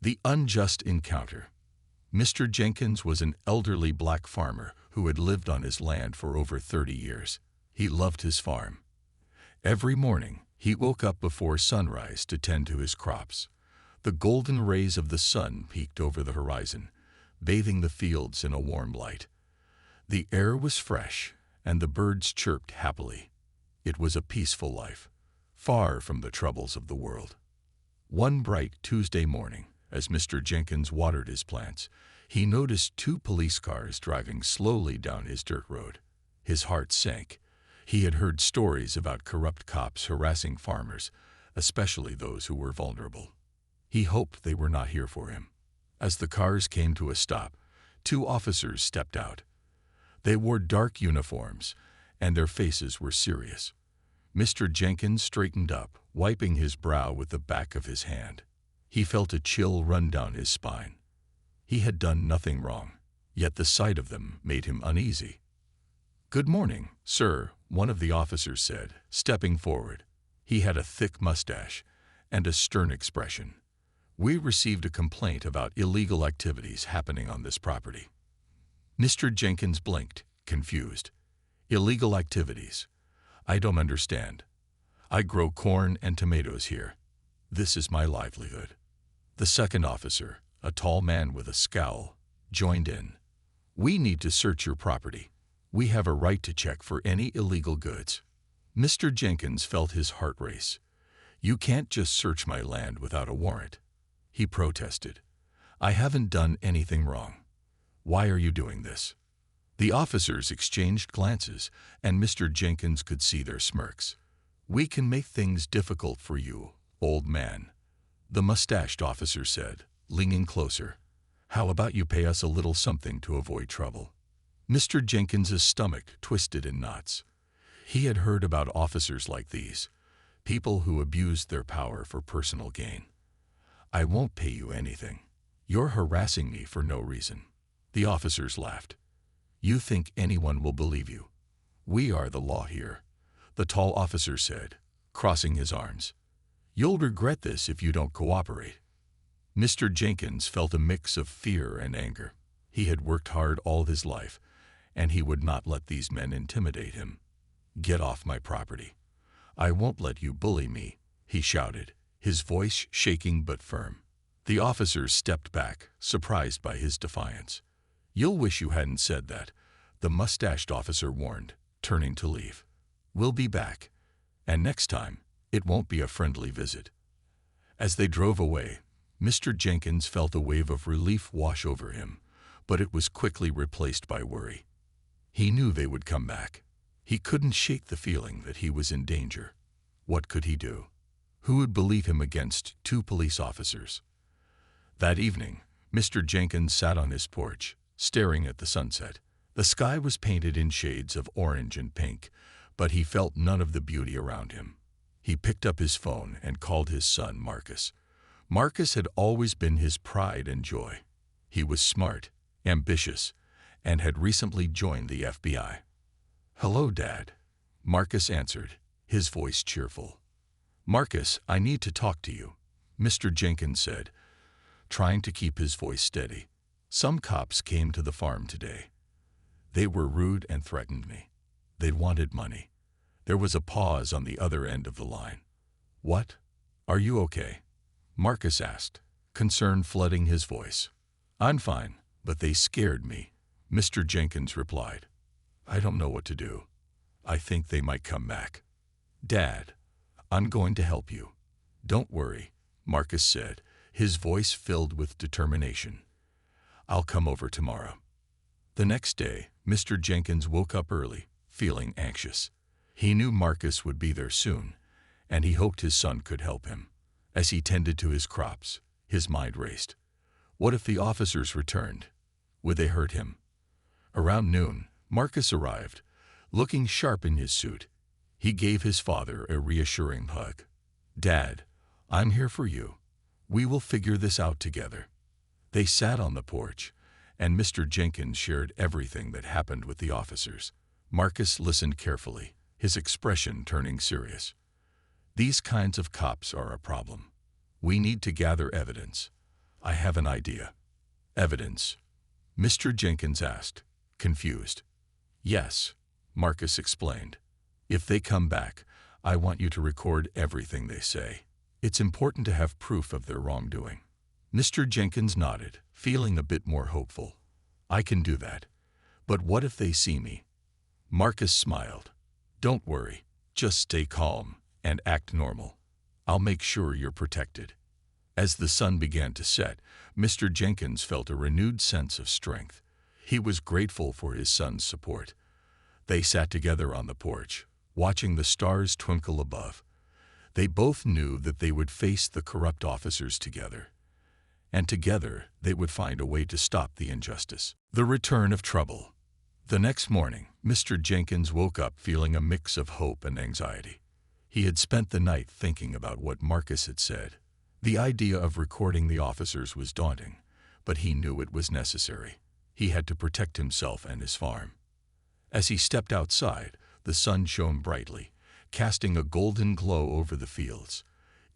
The unjust encounter. Mr. Jenkins was an elderly black farmer who had lived on his land for over 30 years. He loved his farm. Every morning, he woke up before sunrise to tend to his crops. The golden rays of the sun peeked over the horizon, bathing the fields in a warm light. The air was fresh, and the birds chirped happily. It was a peaceful life, far from the troubles of the world. One bright Tuesday morning, as Mr. Jenkins watered his plants, he noticed 2 police cars driving slowly down his dirt road. His heart sank. He had heard stories about corrupt cops harassing farmers, especially those who were vulnerable. He hoped they were not here for him. As the cars came to a stop, 2 officers stepped out. They wore dark uniforms, and their faces were serious. Mr. Jenkins straightened up, wiping his brow with the back of his hand. He felt a chill run down his spine. He had done nothing wrong, yet the sight of them made him uneasy. "Good morning, sir," one of the officers said, stepping forward. He had a thick mustache and a stern expression. "We received a complaint about illegal activities happening on this property." Mr. Jenkins blinked, confused. "Illegal activities? I don't understand. I grow corn and tomatoes here. This is my livelihood." The second officer, a tall man with a scowl, joined in. "We need to search your property. We have a right to check for any illegal goods." Mr. Jenkins felt his heart race. "You can't just search my land without a warrant," he protested. "I haven't done anything wrong. Why are you doing this?" The officers exchanged glances, and Mr. Jenkins could see their smirks. "We can make things difficult for you, old man," the mustached officer said, leaning closer. "How about you pay us a little something to avoid trouble?" Mr. Jenkins's stomach twisted in knots. He had heard about officers like these, people who abused their power for personal gain. "I won't pay you anything. You're harassing me for no reason." The officers laughed. "You think anyone will believe you? We are the law here," the tall officer said, crossing his arms. "You'll regret this if you don't cooperate." Mr. Jenkins felt a mix of fear and anger. He had worked hard all his life, and he would not let these men intimidate him. "Get off my property. I won't let you bully me," he shouted, his voice shaking but firm. The officers stepped back, surprised by his defiance. "You'll wish you hadn't said that," the mustached officer warned, turning to leave. "We'll be back, and next time, it won't be a friendly visit." As they drove away, Mr. Jenkins felt a wave of relief wash over him, but it was quickly replaced by worry. He knew they would come back. He couldn't shake the feeling that he was in danger. What could he do? Who would believe him against 2 police officers? That evening, Mr. Jenkins sat on his porch, staring at the sunset. The sky was painted in shades of orange and pink, but he felt none of the beauty around him. He picked up his phone and called his son, Marcus. Marcus had always been his pride and joy. He was smart, ambitious, and had recently joined the FBI. "Hello, Dad," Marcus answered, his voice cheerful. "Marcus, I need to talk to you," Mr. Jenkins said, trying to keep his voice steady. "Some cops came to the farm today. They were rude and threatened me. They wanted money." There was a pause on the other end of the line. "What? Are you okay?" Marcus asked, concern flooding his voice. "I'm fine, but they scared me," Mr. Jenkins replied. "I don't know what to do. I think they might come back." "Dad, I'm going to help you. Don't worry," Marcus said, his voice filled with determination. "I'll come over tomorrow." The next day, Mr. Jenkins woke up early, feeling anxious. He knew Marcus would be there soon, and he hoped his son could help him. As he tended to his crops, his mind raced. What if the officers returned? Would they hurt him? Around noon, Marcus arrived, looking sharp in his suit. He gave his father a reassuring hug. "Dad, I'm here for you. We will figure this out together." They sat on the porch, and Mr. Jenkins shared everything that happened with the officers. Marcus listened carefully, his expression turning serious. "These kinds of cops are a problem. We need to gather evidence. I have an idea. Evidence? Mr. Jenkins asked, confused. Yes, Marcus explained. If they come back, I want you to record everything they say. It's important to have proof of their wrongdoing. Mr. Jenkins nodded, feeling a bit more hopeful. I can do that. But what if they see me? Marcus smiled. Don't worry, just stay calm and act normal. I'll make sure you're protected. As the sun began to set, Mr. Jenkins felt a renewed sense of strength. He was grateful for his son's support. They sat together on the porch, watching the stars twinkle above. They both knew that they would face the corrupt officers together, and together they would find a way to stop the injustice. The return of trouble. The next morning, Mr. Jenkins woke up feeling a mix of hope and anxiety. He had spent the night thinking about what Marcus had said. The idea of recording the officers was daunting, but he knew it was necessary. He had to protect himself and his farm. As he stepped outside, the sun shone brightly, casting a golden glow over the fields.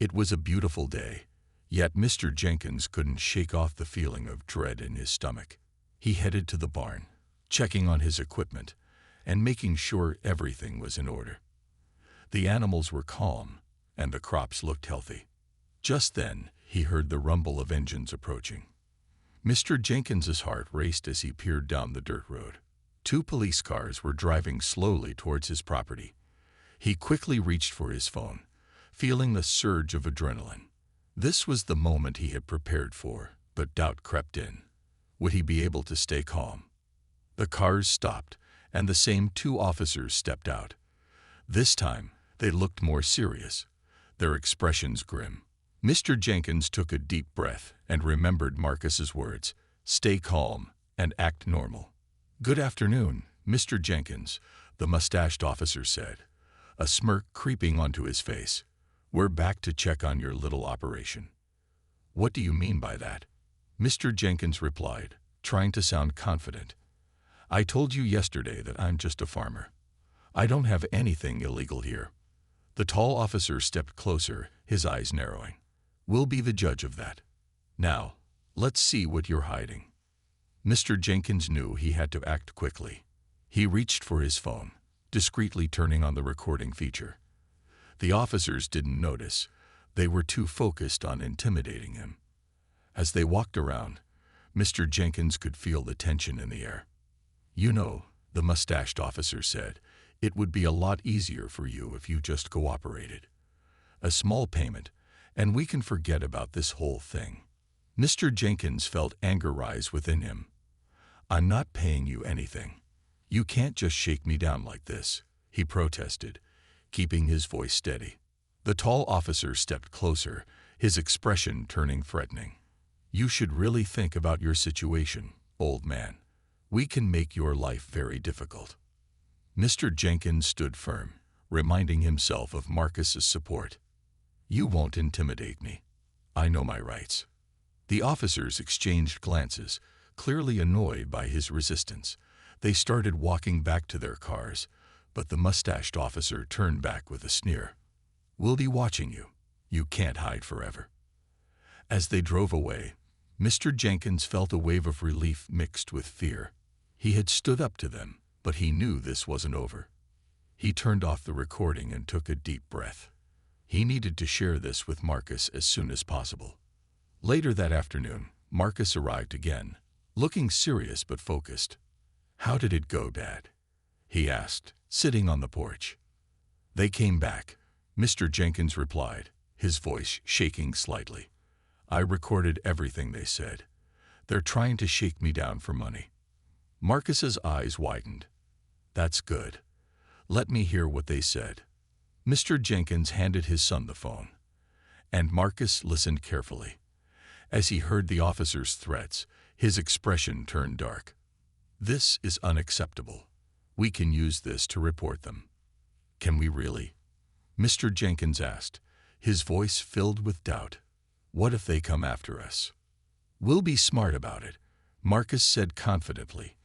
It was a beautiful day, yet Mr. Jenkins couldn't shake off the feeling of dread in his stomach. He headed to the barn, checking on his equipment and making sure everything was in order. The animals were calm, and the crops looked healthy. Just then, he heard the rumble of engines approaching. Mr. Jenkins's heart raced as he peered down the dirt road. 2 police cars were driving slowly towards his property. He quickly reached for his phone, feeling the surge of adrenaline. This was the moment he had prepared for, but doubt crept in. Would he be able to stay calm? The cars stopped, and the same 2 officers stepped out. This time, they looked more serious, their expressions grim. Mr. Jenkins took a deep breath and remembered Marcus's words, "Stay calm and act normal." "Good afternoon, Mr. Jenkins," the mustached officer said, a smirk creeping onto his face. "We're back to check on your little operation." "What do you mean by that?" Mr. Jenkins replied, trying to sound confident. "I told you yesterday that I'm just a farmer. I don't have anything illegal here." The tall officer stepped closer, his eyes narrowing. "We'll be the judge of that. Now, let's see what you're hiding." Mr. Jenkins knew he had to act quickly. He reached for his phone, discreetly turning on the recording feature. The officers didn't notice. They were too focused on intimidating him. As they walked around, Mr. Jenkins could feel the tension in the air. "You know," the mustached officer said, "it would be a lot easier for you if you just cooperated. A small payment, and we can forget about this whole thing." Mr. Jenkins felt anger rise within him. "I'm not paying you anything. You can't just shake me down like this," he protested, keeping his voice steady. The tall officer stepped closer, his expression turning threatening. "You should really think about your situation, old man. We can make your life very difficult." Mr. Jenkins stood firm, reminding himself of Marcus's support. "You won't intimidate me. I know my rights." The officers exchanged glances, clearly annoyed by his resistance. They started walking back to their cars, but the mustached officer turned back with a sneer. "We'll be watching you. You can't hide forever." As they drove away, Mr. Jenkins felt a wave of relief mixed with fear. He had stood up to them, but he knew this wasn't over. He turned off the recording and took a deep breath. He needed to share this with Marcus as soon as possible. Later that afternoon, Marcus arrived again, looking serious but focused. "How did it go, Dad?" he asked, sitting on the porch. "They came back," Mr. Jenkins replied, his voice shaking slightly. "I recorded everything they said. They're trying to shake me down for money." Marcus's eyes widened. "That's good. Let me hear what they said." Mr. Jenkins handed his son the phone, and Marcus listened carefully. As he heard the officer's threats, his expression turned dark. "This is unacceptable. We can use this to report them." "Can we really?" Mr. Jenkins asked, his voice filled with doubt. "What if they come after us?" "We'll be smart about it," Marcus said confidently.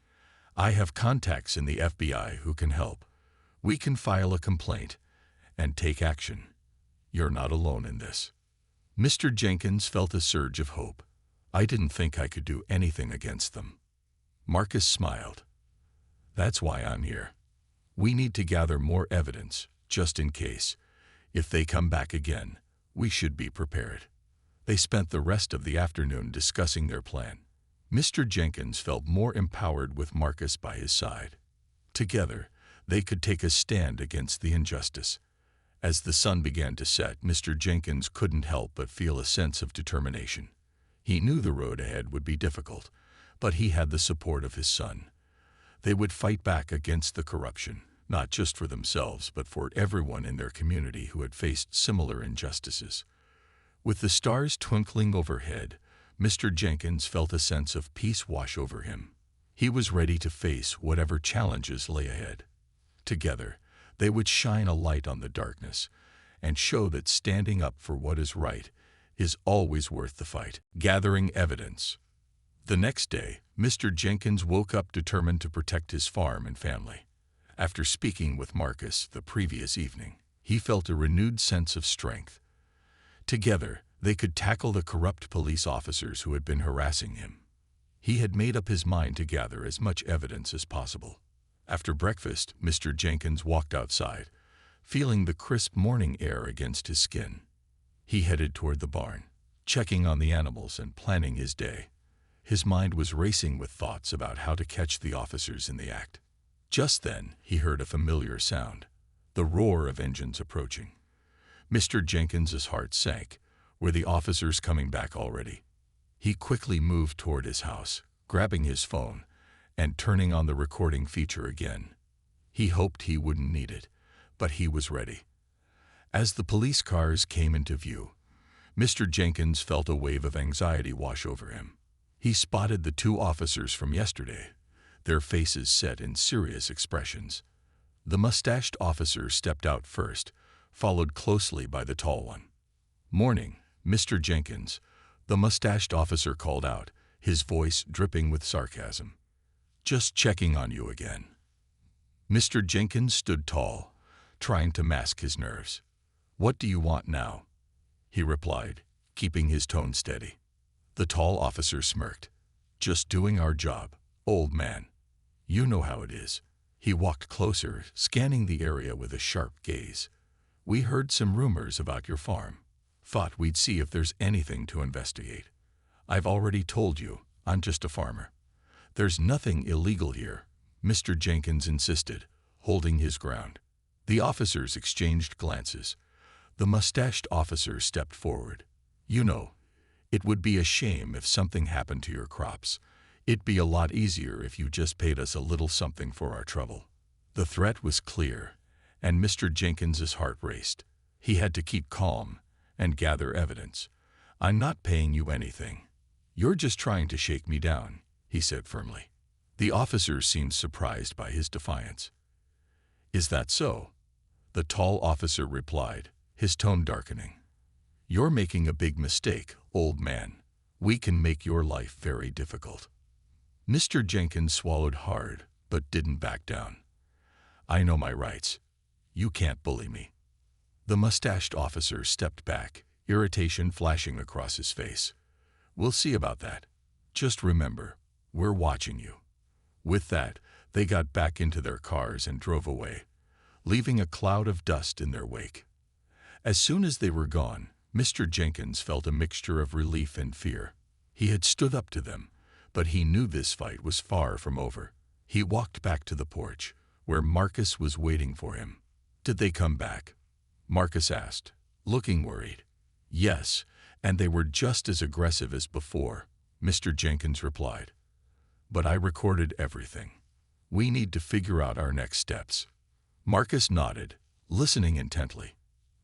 "I have contacts in the FBI who can help. We can file a complaint and take action. You're not alone in this." Mr. Jenkins felt a surge of hope. I didn't think I could do anything against them. Marcus smiled. That's why I'm here. We need to gather more evidence, just in case. If they come back again, we should be prepared. They spent the rest of the afternoon discussing their plan. Mr. Jenkins felt more empowered with Marcus by his side. Together, they could take a stand against the injustice. As the sun began to set, Mr. Jenkins couldn't help but feel a sense of determination. He knew the road ahead would be difficult, but he had the support of his son. They would fight back against the corruption, not just for themselves, but for everyone in their community who had faced similar injustices. With the stars twinkling overhead, Mr. Jenkins felt a sense of peace wash over him. He was ready to face whatever challenges lay ahead. Together, they would shine a light on the darkness and show that standing up for what is right is always worth the fight. Gathering evidence. The next day, Mr. Jenkins woke up determined to protect his farm and family. After speaking with Marcus the previous evening, he felt a renewed sense of strength. Together, they could tackle the corrupt police officers who had been harassing him. He had made up his mind to gather as much evidence as possible. After breakfast, Mr. Jenkins walked outside, feeling the crisp morning air against his skin. He headed toward the barn, checking on the animals and planning his day. His mind was racing with thoughts about how to catch the officers in the act. Just then, he heard a familiar sound, the roar of engines approaching. Mr. Jenkins's heart sank. Were the officers coming back already? He quickly moved toward his house, grabbing his phone and turning on the recording feature again. He hoped he wouldn't need it, but he was ready. As the police cars came into view, Mr. Jenkins felt a wave of anxiety wash over him. He spotted the two officers from yesterday, their faces set in serious expressions. The mustached officer stepped out first, followed closely by the tall one. "Morning, Mr. Jenkins," the mustached officer called out, his voice dripping with sarcasm. "Just checking on you again." Mr. Jenkins stood tall, trying to mask his nerves. "What do you want now?" he replied, keeping his tone steady. The tall officer smirked. "Just doing our job, old man. You know how it is." He walked closer, scanning the area with a sharp gaze. "We heard some rumors about your farm. Thought we'd see if there's anything to investigate. I've already told you, I'm just a farmer." "There's nothing illegal here," Mr. Jenkins insisted, holding his ground. The officers exchanged glances. The mustached officer stepped forward. "You know, it would be a shame if something happened to your crops. It'd be a lot easier if you just paid us a little something for our trouble." The threat was clear, and Mr. Jenkins's heart raced. He had to keep calm and gather evidence. "I'm not paying you anything. You're just trying to shake me down," he said firmly. The officer seemed surprised by his defiance. "Is that so?" the tall officer replied, his tone darkening. "You're making a big mistake, old man. We can make your life very difficult." Mr. Jenkins swallowed hard, but didn't back down. "I know my rights. You can't bully me." The mustached officer stepped back, irritation flashing across his face. "We'll see about that. Just remember, we're watching you." With that, they got back into their cars and drove away, leaving a cloud of dust in their wake. As soon as they were gone, Mr. Jenkins felt a mixture of relief and fear. He had stood up to them, but he knew this fight was far from over. He walked back to the porch, where Marcus was waiting for him. "Did they come back?" Marcus asked, looking worried. "Yes, and they were just as aggressive as before," Mr. Jenkins replied. "But I recorded everything. We need to figure out our next steps." Marcus nodded, listening intently.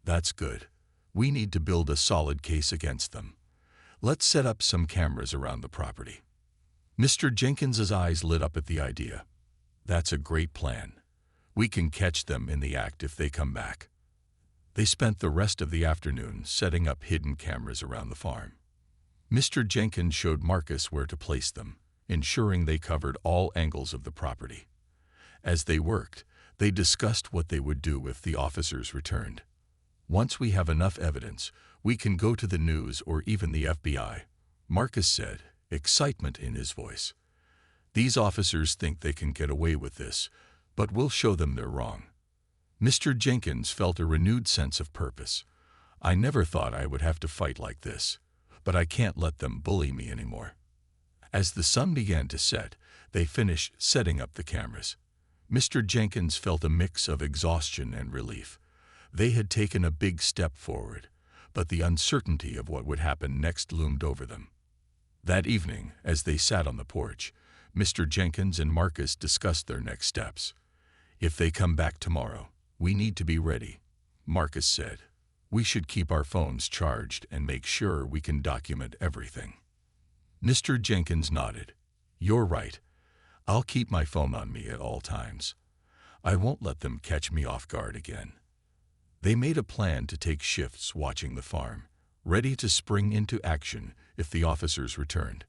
"That's good. We need to build a solid case against them. Let's set up some cameras around the property." Mr. Jenkins's eyes lit up at the idea. "That's a great plan. We can catch them in the act if they come back." They spent the rest of the afternoon setting up hidden cameras around the farm. Mr. Jenkins showed Marcus where to place them, ensuring they covered all angles of the property. As they worked, they discussed what they would do if the officers returned. "Once we have enough evidence, we can go to the news or even the FBI," Marcus said, excitement in his voice. "These officers think they can get away with this, but we'll show them they're wrong." Mr. Jenkins felt a renewed sense of purpose. "I never thought I would have to fight like this, but I can't let them bully me anymore." As the sun began to set, they finished setting up the cameras. Mr. Jenkins felt a mix of exhaustion and relief. They had taken a big step forward, but the uncertainty of what would happen next loomed over them. That evening, as they sat on the porch, Mr. Jenkins and Marcus discussed their next steps. "If they come back tomorrow, we need to be ready," Marcus said. "We should keep our phones charged and make sure we can document everything." Mr. Jenkins nodded. "You're right. I'll keep my phone on me at all times. I won't let them catch me off guard again." They made a plan to take shifts watching the farm, ready to spring into action if the officers returned.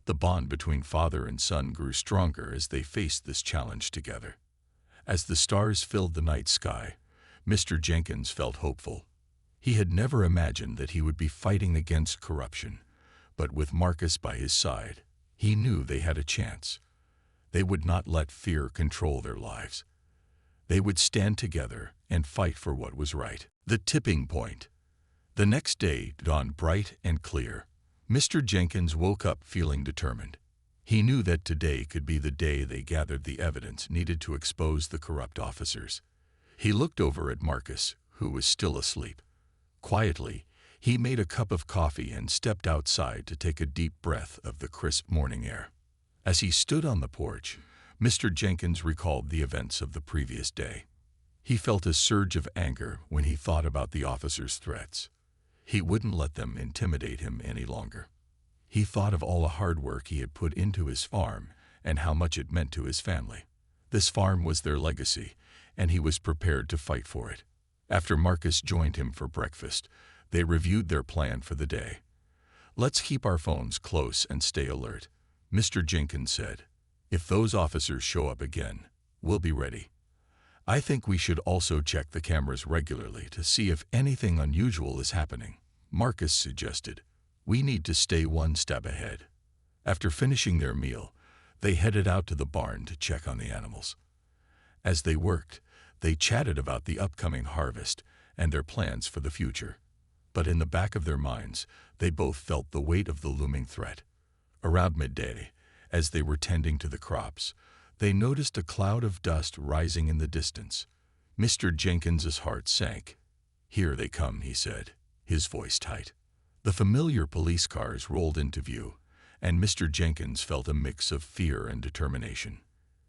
The bond between father and son grew stronger as they faced this challenge together. As the stars filled the night sky, Mr. Jenkins felt hopeful. He had never imagined that he would be fighting against corruption, but with Marcus by his side, he knew they had a chance. They would not let fear control their lives. They would stand together and fight for what was right. The tipping point. The next day dawned bright and clear. Mr. Jenkins woke up feeling determined. He knew that today could be the day they gathered the evidence needed to expose the corrupt officers. He looked over at Marcus, who was still asleep. Quietly, he made a cup of coffee and stepped outside to take a deep breath of the crisp morning air. As he stood on the porch, Mr. Jenkins recalled the events of the previous day. He felt a surge of anger when he thought about the officers' threats. He wouldn't let them intimidate him any longer. He thought of all the hard work he had put into his farm and how much it meant to his family. This farm was their legacy, and he was prepared to fight for it. After Marcus joined him for breakfast, they reviewed their plan for the day. "Let's keep our phones close and stay alert," Mr. Jenkins said. "If those officers show up again, we'll be ready. I think we should also check the cameras regularly to see if anything unusual is happening," Marcus suggested. "We need to stay one step ahead." After finishing their meal, they headed out to the barn to check on the animals. As they worked, they chatted about the upcoming harvest and their plans for the future. But in the back of their minds, they both felt the weight of the looming threat. Around midday, as they were tending to the crops, they noticed a cloud of dust rising in the distance. Mr. Jenkins's heart sank. "Here they come," he said, his voice tight. The familiar police cars rolled into view, and Mr. Jenkins felt a mix of fear and determination.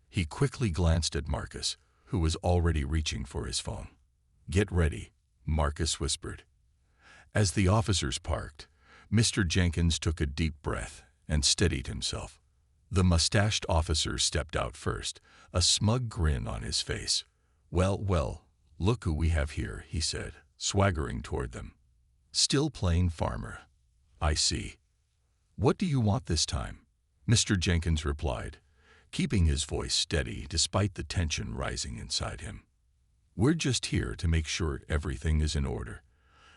He quickly glanced at Marcus, who was already reaching for his phone. "Get ready," Marcus whispered. As the officers parked, Mr. Jenkins took a deep breath and steadied himself. The mustached officer stepped out first, a smug grin on his face. Well, look who we have here," he said, swaggering toward them. "Still playing farmer. I see. What do you want this time?" Mr. Jenkins replied, keeping his voice steady despite the tension rising inside him. "We're just here to make sure everything is in order."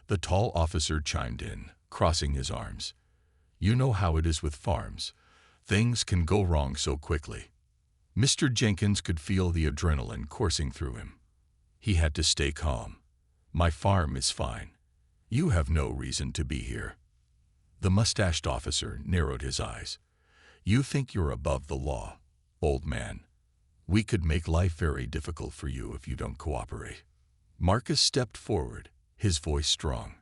The tall officer chimed in, crossing his arms. "You know how it is with farms. Things can go wrong so quickly." Mr. Jenkins could feel the adrenaline coursing through him. He had to stay calm. "My farm is fine. You have no reason to be here." The mustached officer narrowed his eyes. "You think you're above the law, old man. We could make life very difficult for you if you don't cooperate." Marcus stepped forward, his voice strong.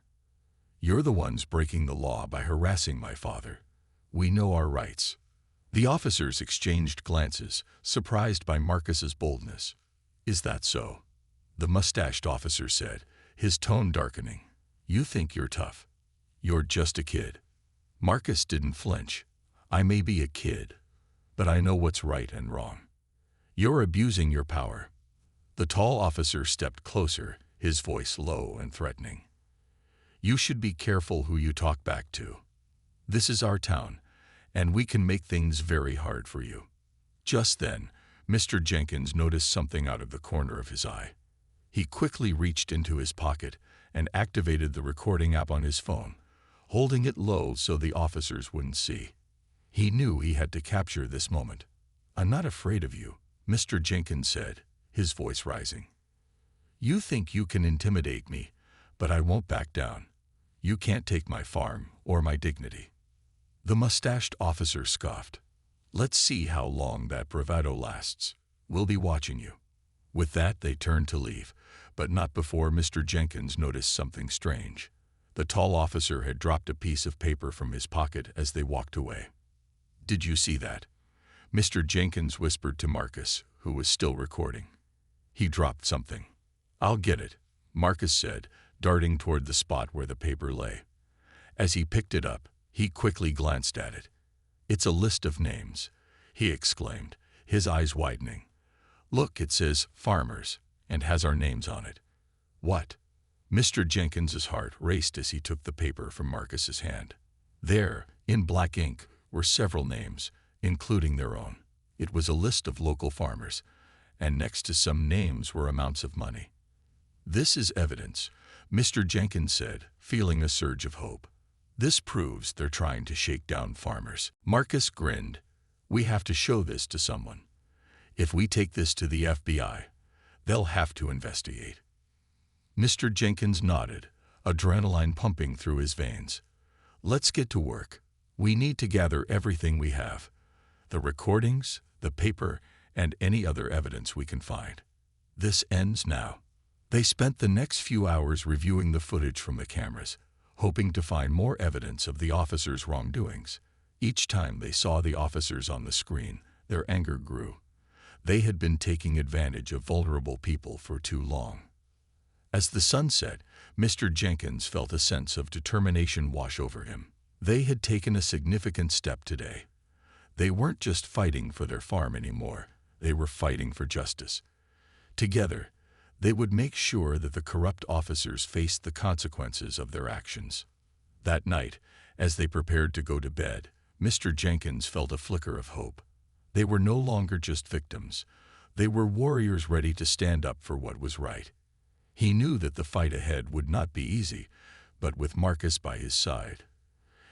"You're the ones breaking the law by harassing my father. We know our rights." The officers exchanged glances, surprised by Marcus's boldness. "Is that so?" the mustached officer said, his tone darkening. "You think you're tough. You're just a kid." Marcus didn't flinch. "I may be a kid, but I know what's right and wrong. You're abusing your power." The tall officer stepped closer, his voice low and threatening. "You should be careful who you talk back to. This is our town, and we can make things very hard for you." Just then, Mr. Jenkins noticed something out of the corner of his eye. He quickly reached into his pocket and activated the recording app on his phone. holding it low so the officers wouldn't see. He knew he had to capture this moment. "I'm not afraid of you," Mr. Jenkins said, his voice rising. "You think you can intimidate me, but I won't back down. You can't take my farm or my dignity." The mustached officer scoffed. "Let's see how long that bravado lasts. We'll be watching you." With that, they turned to leave, but not before Mr. Jenkins noticed something strange. The tall officer had dropped a piece of paper from his pocket as they walked away. "Did you see that?" Mr. Jenkins whispered to Marcus, who was still recording. "He dropped something." "I'll get it," Marcus said, darting toward the spot where the paper lay. As he picked it up, he quickly glanced at it. "It's a list of names," he exclaimed, his eyes widening. "Look, it says farmers, and has our names on it." "What?" Mr. Jenkins's heart raced as he took the paper from Marcus's hand. There, in black ink, were several names, including their own. It was a list of local farmers, and next to some names were amounts of money. "This is evidence," Mr. Jenkins said, feeling a surge of hope. "This proves they're trying to shake down farmers." Marcus grinned. "We have to show this to someone. If we take this to the FBI, they'll have to investigate." Mr. Jenkins nodded, adrenaline pumping through his veins. "Let's get to work. We need to gather everything we have. The recordings, the paper, and any other evidence we can find. This ends now." They spent the next few hours reviewing the footage from the cameras, hoping to find more evidence of the officers' wrongdoings. Each time they saw the officers on the screen, their anger grew. They had been taking advantage of vulnerable people for too long. As the sun set, Mr. Jenkins felt a sense of determination wash over him. They had taken a significant step today. They weren't just fighting for their farm anymore, they were fighting for justice. Together, they would make sure that the corrupt officers faced the consequences of their actions. That night, as they prepared to go to bed, Mr. Jenkins felt a flicker of hope. They were no longer just victims. They were warriors ready to stand up for what was right. He knew that the fight ahead would not be easy, but with Marcus by his side,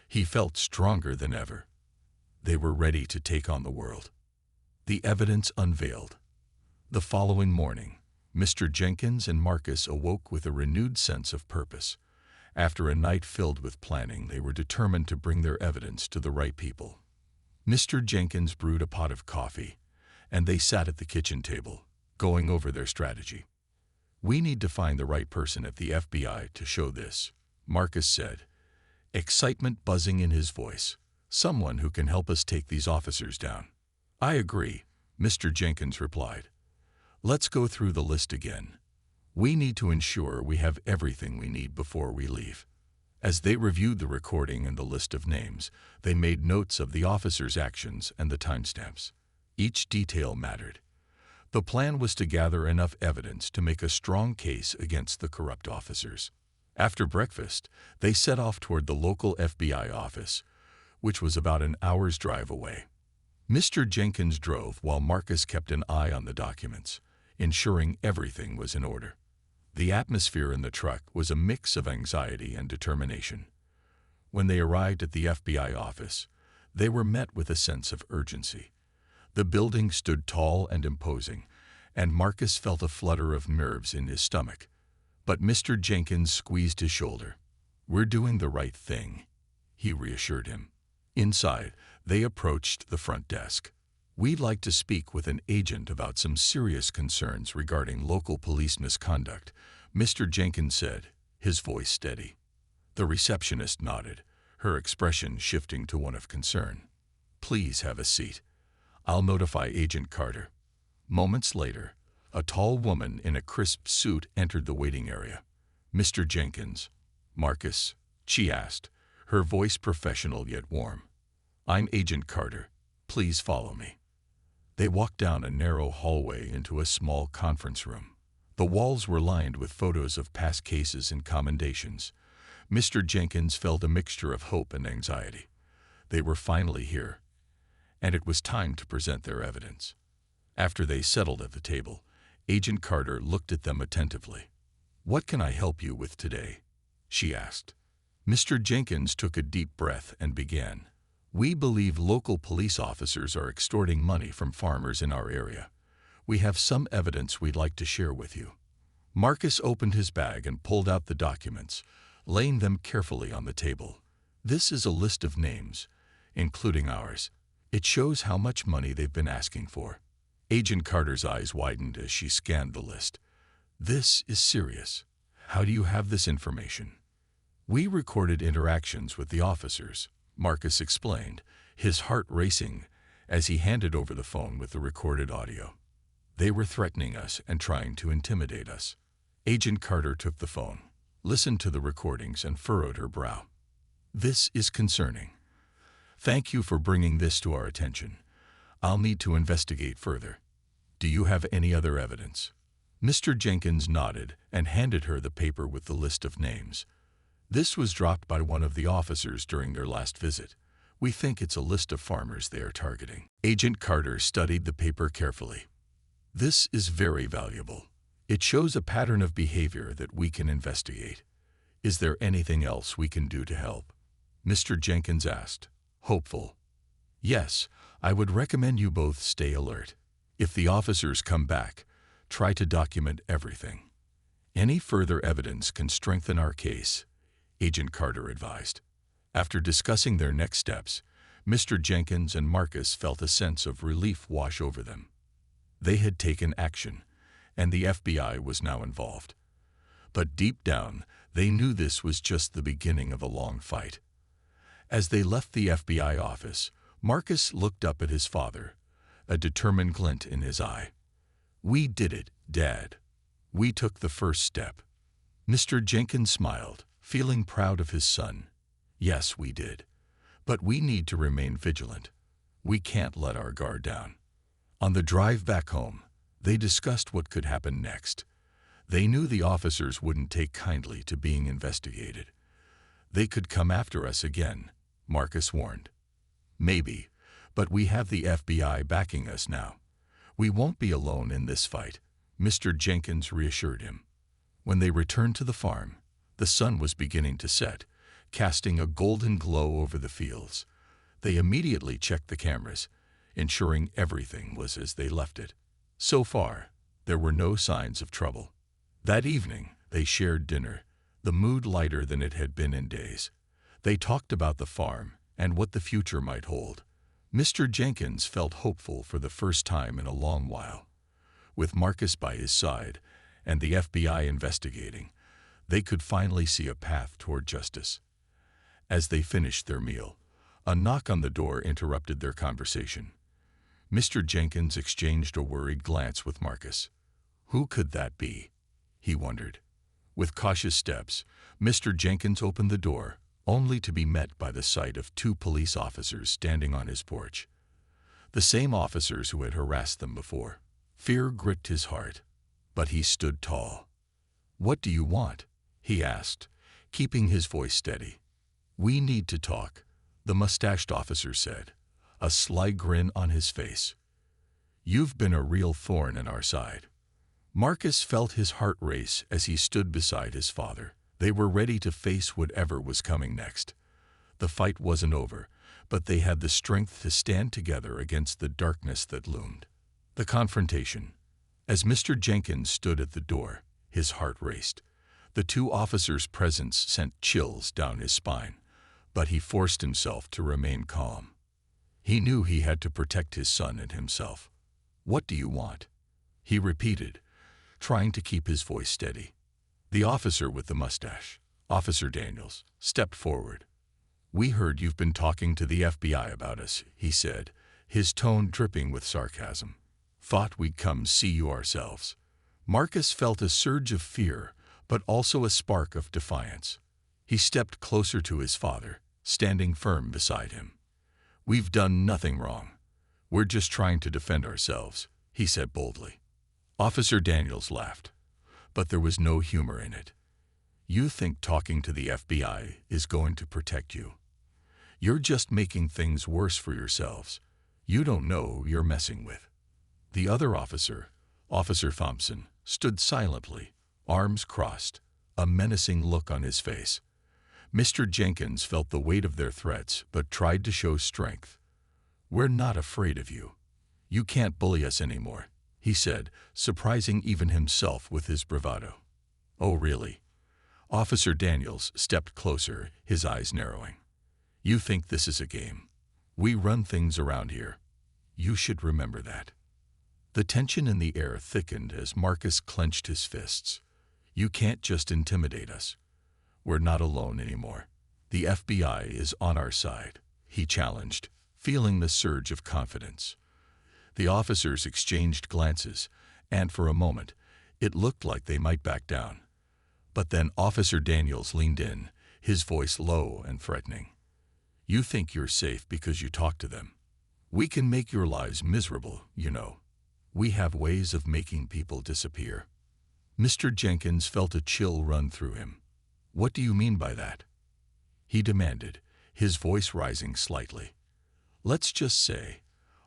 he felt stronger than ever. They were ready to take on the world. The evidence unveiled. The following morning, Mr. Jenkins and Marcus awoke with a renewed sense of purpose. After a night filled with planning, they were determined to bring their evidence to the right people. Mr. Jenkins brewed a pot of coffee, and they sat at the kitchen table, going over their strategy. "We need to find the right person at the FBI to show this," Marcus said, excitement buzzing in his voice. "Someone who can help us take these officers down." "I agree," Mr. Jenkins replied. "Let's go through the list again. We need to ensure we have everything we need before we leave." As they reviewed the recording and the list of names, they made notes of the officers' actions and the timestamps. Each detail mattered. The plan was to gather enough evidence to make a strong case against the corrupt officers. After breakfast, they set off toward the local FBI office, which was about an hour's drive away. Mr. Jenkins drove while Marcus kept an eye on the documents, ensuring everything was in order. The atmosphere in the truck was a mix of anxiety and determination. When they arrived at the FBI office, they were met with a sense of urgency. The building stood tall and imposing, and Marcus felt a flutter of nerves in his stomach. But Mr. Jenkins squeezed his shoulder. "We're doing the right thing," he reassured him. Inside, they approached the front desk. "We'd like to speak with an agent about some serious concerns regarding local police misconduct," Mr. Jenkins said, his voice steady. The receptionist nodded, her expression shifting to one of concern. "Please have a seat. I'll notify Agent Carter." Moments later, a tall woman in a crisp suit entered the waiting area. "Mr. Jenkins, Marcus," she asked, her voice professional yet warm. "I'm Agent Carter. Please follow me." They walked down a narrow hallway into a small conference room. The walls were lined with photos of past cases and commendations. Mr. Jenkins felt a mixture of hope and anxiety. They were finally here, and it was time to present their evidence. After they settled at the table, Agent Carter looked at them attentively. "What can I help you with today?" she asked. Mr. Jenkins took a deep breath and began. We believe local police officers are extorting money from farmers in our area. We have some evidence we'd like to share with you. Marcus opened his bag and pulled out the documents, laying them carefully on the table. This is a list of names, including ours. It shows how much money they've been asking for. Agent Carter's eyes widened as she scanned the list. This is serious. How do you have this information? We recorded interactions with the officers, Marcus explained, his heart racing as he handed over the phone with the recorded audio. They were threatening us and trying to intimidate us. Agent Carter took the phone, listened to the recordings, and furrowed her brow. This is concerning. Thank you for bringing this to our attention. I'll need to investigate further. Do you have any other evidence? Mr. Jenkins nodded and handed her the paper with the list of names. This was dropped by one of the officers during their last visit. We think it's a list of farmers they are targeting. Agent Carter studied the paper carefully. This is very valuable. It shows a pattern of behavior that we can investigate. Is there anything else we can do to help? Mr. Jenkins asked, hopeful. Yes, I would recommend you both stay alert. If the officers come back, try to document everything. Any further evidence can strengthen our case, Agent Carter advised. After discussing their next steps, Mr. Jenkins and Marcus felt a sense of relief wash over them. They had taken action, and the FBI was now involved. But deep down, they knew this was just the beginning of a long fight. As they left the FBI office, Marcus looked up at his father, a determined glint in his eye. We did it, Dad. We took the first step. Mr. Jenkins smiled, feeling proud of his son. Yes, we did. But we need to remain vigilant. We can't let our guard down. On the drive back home, they discussed what could happen next. They knew the officers wouldn't take kindly to being investigated. They could come after us again, Marcus warned. Maybe, but we have the FBI backing us now. We won't be alone in this fight, Mr. Jenkins reassured him. When they returned to the farm, the sun was beginning to set, casting a golden glow over the fields. They immediately checked the cameras, ensuring everything was as they left it. So far, there were no signs of trouble. That evening, they shared dinner, the mood lighter than it had been in days. They talked about the farm and what the future might hold. Mr. Jenkins felt hopeful for the first time in a long while. With Marcus by his side and the FBI investigating, they could finally see a path toward justice. As they finished their meal, a knock on the door interrupted their conversation. Mr. Jenkins exchanged a worried glance with Marcus. Who could that be? He wondered. With cautious steps, Mr. Jenkins opened the door, only to be met by the sight of two police officers standing on his porch. The same officers who had harassed them before. Fear gripped his heart, but he stood tall. What do you want? He asked, keeping his voice steady. We need to talk, the mustached officer said, a sly grin on his face. You've been a real thorn in our side. Marcus felt his heart race as he stood beside his father. They were ready to face whatever was coming next. The fight wasn't over, but they had the strength to stand together against the darkness that loomed. The confrontation. As Mr. Jenkins stood at the door, his heart raced. The two officers' presence sent chills down his spine, but he forced himself to remain calm. He knew he had to protect his son and himself. What do you want? He repeated, trying to keep his voice steady. The officer with the mustache, Officer Daniels, stepped forward. We heard you've been talking to the FBI about us, he said, his tone dripping with sarcasm. Thought we'd come see you ourselves. Marcus felt a surge of fear, but also a spark of defiance. He stepped closer to his father, standing firm beside him. We've done nothing wrong. We're just trying to defend ourselves, he said boldly. Officer Daniels laughed, but there was no humor in it. You think talking to the FBI is going to protect you. You're just making things worse for yourselves. You don't know who you're messing with. The other officer, Officer Thompson, stood silently, arms crossed, a menacing look on his face. Mr. Jenkins felt the weight of their threats but tried to show strength. "We're not afraid of you. You can't bully us anymore," he said, surprising even himself with his bravado. "Oh, really?" Officer Daniels stepped closer, his eyes narrowing. "You think this is a game? We run things around here. You should remember that." The tension in the air thickened as Marcus clenched his fists. "You can't just intimidate us. We're not alone anymore. The FBI is on our side," he challenged, feeling the surge of confidence. The officers exchanged glances, and for a moment, it looked like they might back down. But then Officer Daniels leaned in, his voice low and threatening. "You think you're safe because you talk to them. We can make your lives miserable, you know. We have ways of making people disappear." Mr. Jenkins felt a chill run through him. "What do you mean by that?" he demanded, his voice rising slightly. "Let's just say,"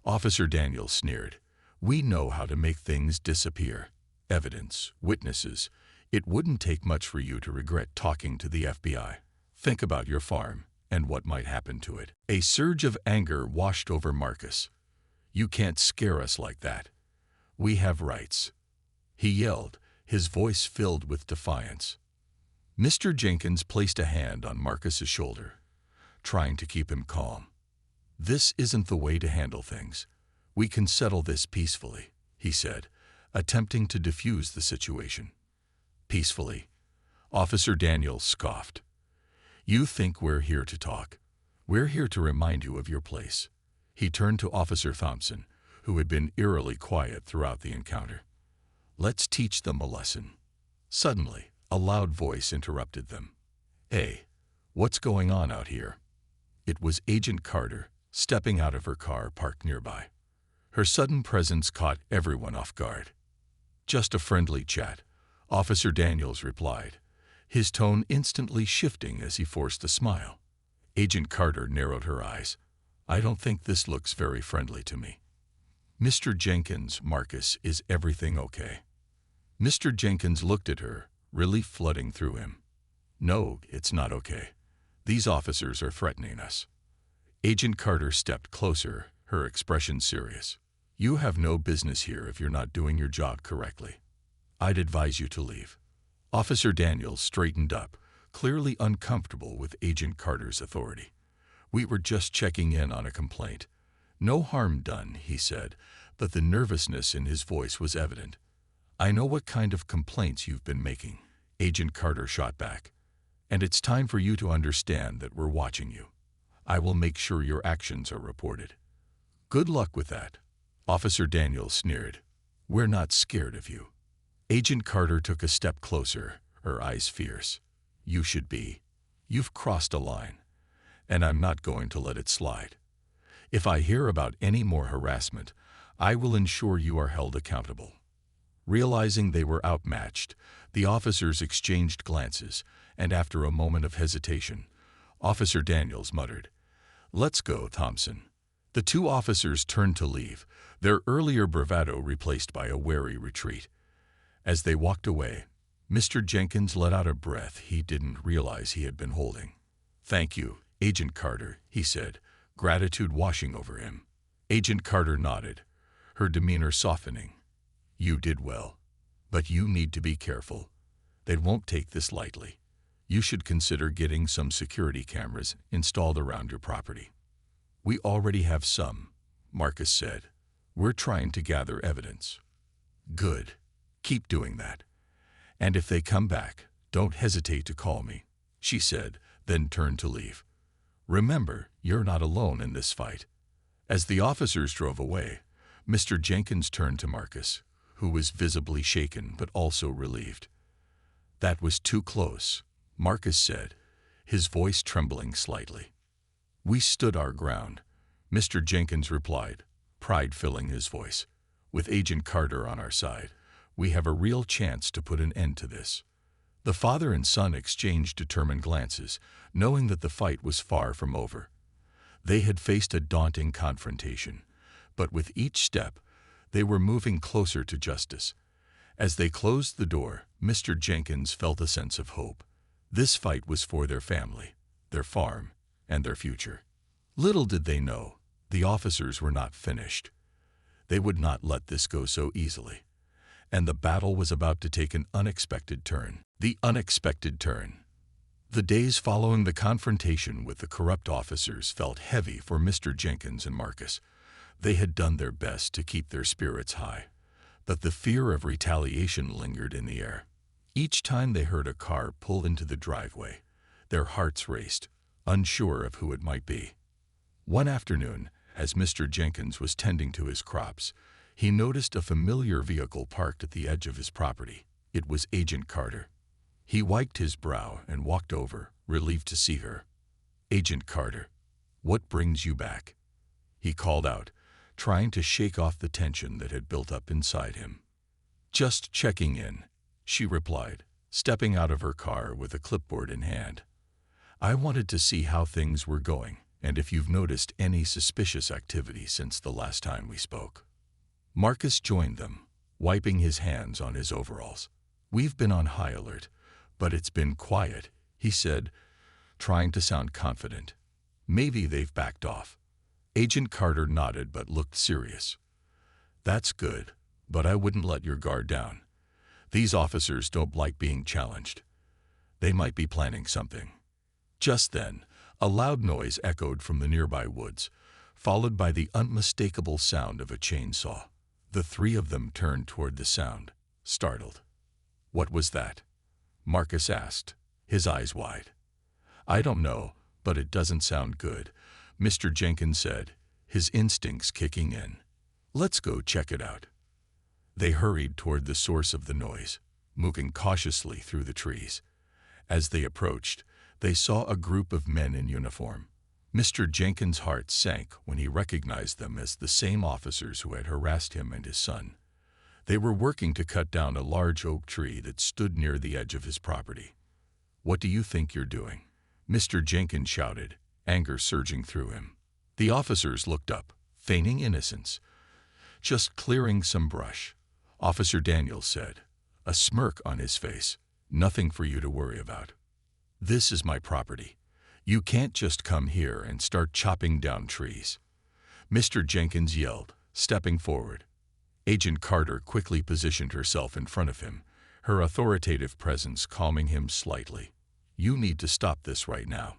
Officer Daniels sneered, "we know how to make things disappear. Evidence, witnesses. It wouldn't take much for you to regret talking to the FBI. Think about your farm and what might happen to it." A surge of anger washed over Marcus. "You can't scare us like that. We have rights," he yelled, his voice filled with defiance. Mr. Jenkins placed a hand on Marcus's shoulder, trying to keep him calm. "This isn't the way to handle things. We can settle this peacefully," he said, attempting to defuse the situation. "Peacefully?" Officer Daniels scoffed. "You think we're here to talk? We're here to remind you of your place." He turned to Officer Thompson, who had been eerily quiet throughout the encounter. "Let's teach them a lesson." Suddenly, a loud voice interrupted them. "Hey, what's going on out here?" It was Agent Carter, stepping out of her car parked nearby. Her sudden presence caught everyone off guard. "Just a friendly chat," Officer Daniels replied, his tone instantly shifting as he forced a smile. Agent Carter narrowed her eyes. "I don't think this looks very friendly to me." "Mr. Jenkins, Marcus, is everything okay?" Mr. Jenkins looked at her, relief flooding through him. "No, it's not okay. These officers are threatening us." Agent Carter stepped closer, her expression serious. "You have no business here if you're not doing your job correctly. I'd advise you to leave." Officer Daniels straightened up, clearly uncomfortable with Agent Carter's authority. "We were just checking in on a complaint. No harm done," he said, but the nervousness in his voice was evident. "I know what kind of complaints you've been making," Agent Carter shot back. "And it's time for you to understand that we're watching you. I will make sure your actions are reported." "Good luck with that," Officer Daniels sneered. "We're not scared of you." Agent Carter took a step closer, her eyes fierce. "You should be. You've crossed a line, and I'm not going to let it slide. If I hear about any more harassment, I will ensure you are held accountable." Realizing they were outmatched, the officers exchanged glances, and after a moment of hesitation, Officer Daniels muttered, "Let's go, Thompson." The two officers turned to leave, their earlier bravado replaced by a wary retreat. As they walked away, Mr. Jenkins let out a breath he didn't realize he had been holding. "Thank you, Agent Carter," he said, gratitude washing over him. Agent Carter nodded, her demeanor softening. "You did well, but you need to be careful. They won't take this lightly. You should consider getting some security cameras installed around your property." "We already have some," Marcus said. "We're trying to gather evidence." "Good. Keep doing that. And if they come back, don't hesitate to call me," she said, then turned to leave. "Remember, you're not alone in this fight." As the officers drove away, Mr. Jenkins turned to Marcus, who was visibly shaken but also relieved. "That was too close," Marcus said, his voice trembling slightly. "We stood our ground," Mr. Jenkins replied, pride filling his voice. "With Agent Carter on our side, we have a real chance to put an end to this." The father and son exchanged determined glances, knowing that the fight was far from over. They had faced a daunting confrontation, but with each step, they were moving closer to justice. As they closed the door, Mr. Jenkins felt a sense of hope. This fight was for their family, their farm, and their future. Little did they know, the officers were not finished. They would not let this go so easily. And the battle was about to take an unexpected turn. The unexpected turn. The days following the confrontation with the corrupt officers felt heavy for Mr. Jenkins and Marcus. They had done their best to keep their spirits high, but the fear of retaliation lingered in the air. Each time they heard a car pull into the driveway, their hearts raced, unsure of who it might be. One afternoon, as Mr. Jenkins was tending to his crops, he noticed a familiar vehicle parked at the edge of his property. It was Agent Carter. He wiped his brow and walked over, relieved to see her. "Agent Carter, what brings you back?" he called out, trying to shake off the tension that had built up inside him. "Just checking in," she replied, stepping out of her car with a clipboard in hand. "I wanted to see how things were going and if you've noticed any suspicious activity since the last time we spoke." Marcus joined them, wiping his hands on his overalls. "We've been on high alert, but it's been quiet," he said, trying to sound confident. "Maybe they've backed off." Agent Carter nodded but looked serious. "That's good, but I wouldn't let your guard down. These officers don't like being challenged. They might be planning something." Just then, a loud noise echoed from the nearby woods, followed by the unmistakable sound of a chainsaw. The three of them turned toward the sound, startled. "What was that?" Marcus asked, his eyes wide. "I don't know, but it doesn't sound good," Mr. Jenkins said, his instincts kicking in. "Let's go check it out." They hurried toward the source of the noise, moving cautiously through the trees. As they approached, they saw a group of men in uniform. Mr. Jenkins' heart sank when he recognized them as the same officers who had harassed him and his son. They were working to cut down a large oak tree that stood near the edge of his property. "What do you think you're doing?" Mr. Jenkins shouted, anger surging through him. The officers looked up, feigning innocence. "Just clearing some brush," Officer Daniels said, a smirk on his face. "Nothing for you to worry about. This is my property. You can't just come here and start chopping down trees." Mr. Jenkins yelled, stepping forward. Agent Carter quickly positioned herself in front of him, her authoritative presence calming him slightly. "You need to stop this right now.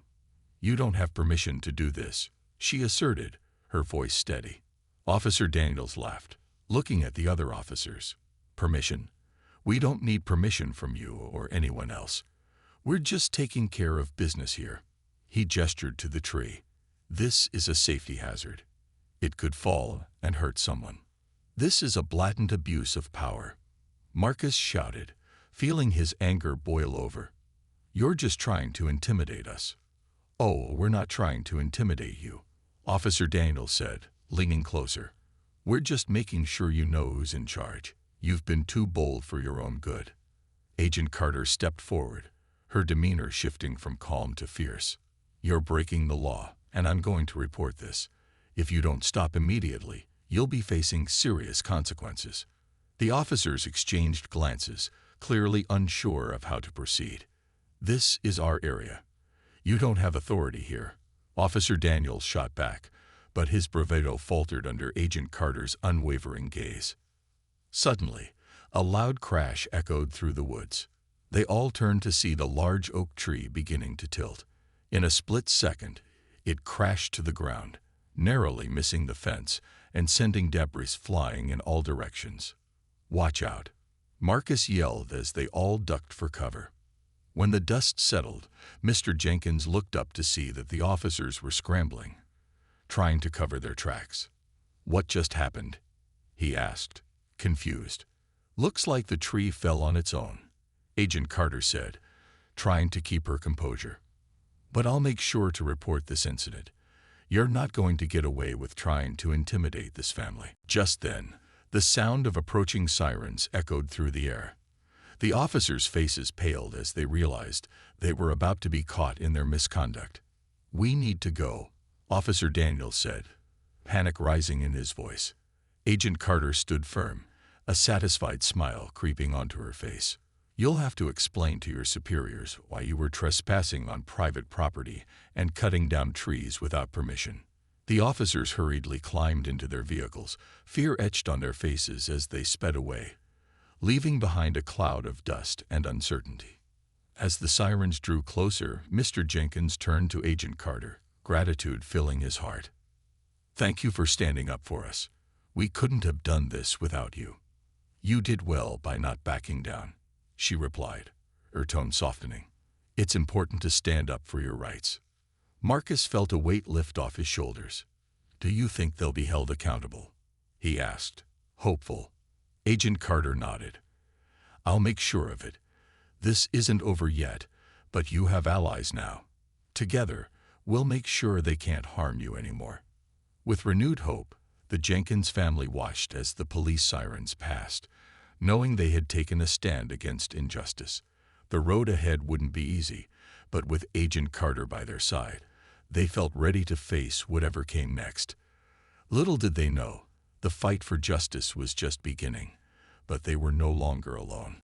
You don't have permission to do this," she asserted, her voice steady. Officer Daniels laughed, looking at the other officers. "Permission? We don't need permission from you or anyone else. We're just taking care of business here." He gestured to the tree. "This is a safety hazard. It could fall and hurt someone. This is a blatant abuse of power." Marcus shouted, feeling his anger boil over. "You're just trying to intimidate us." "Oh, we're not trying to intimidate you," Officer Daniels said, leaning closer. "We're just making sure you know who's in charge. You've been too bold for your own good." Agent Carter stepped forward, her demeanor shifting from calm to fierce. "You're breaking the law, and I'm going to report this. If you don't stop immediately, you'll be facing serious consequences." The officers exchanged glances, clearly unsure of how to proceed. "This is our area. You don't have authority here," Officer Daniels shot back, but his bravado faltered under Agent Carter's unwavering gaze. Suddenly, a loud crash echoed through the woods. They all turned to see the large oak tree beginning to tilt. In a split second, it crashed to the ground, narrowly missing the fence and sending debris flying in all directions. "Watch out," Marcus yelled as they all ducked for cover. When the dust settled, Mr. Jenkins looked up to see that the officers were scrambling, trying to cover their tracks. "What just happened?" he asked, confused. "Looks like the tree fell on its own," Agent Carter said, trying to keep her composure. "But I'll make sure to report this incident. You're not going to get away with trying to intimidate this family." Just then, the sound of approaching sirens echoed through the air. The officers' faces paled as they realized they were about to be caught in their misconduct. "We need to go," Officer Daniels said, panic rising in his voice. Agent Carter stood firm, a satisfied smile creeping onto her face. You'll have to explain to your superiors why you were trespassing on private property and cutting down trees without permission. The officers hurriedly climbed into their vehicles, fear etched on their faces as they sped away, leaving behind a cloud of dust and uncertainty. As the sirens drew closer, Mr. Jenkins turned to Agent Carter, gratitude filling his heart. "Thank you for standing up for us. We couldn't have done this without you." "You did well by not backing down," she replied, her tone softening. "It's important to stand up for your rights." Marcus felt a weight lift off his shoulders. "Do you think they'll be held accountable?" he asked, hopeful. Agent Carter nodded. "I'll make sure of it. This isn't over yet, but you have allies now. Together, we'll make sure they can't harm you anymore." With renewed hope, the Jenkins family watched as the police sirens passed, knowing they had taken a stand against injustice. The road ahead wouldn't be easy, but with Agent Carter by their side, they felt ready to face whatever came next. Little did they know, the fight for justice was just beginning, but they were no longer alone.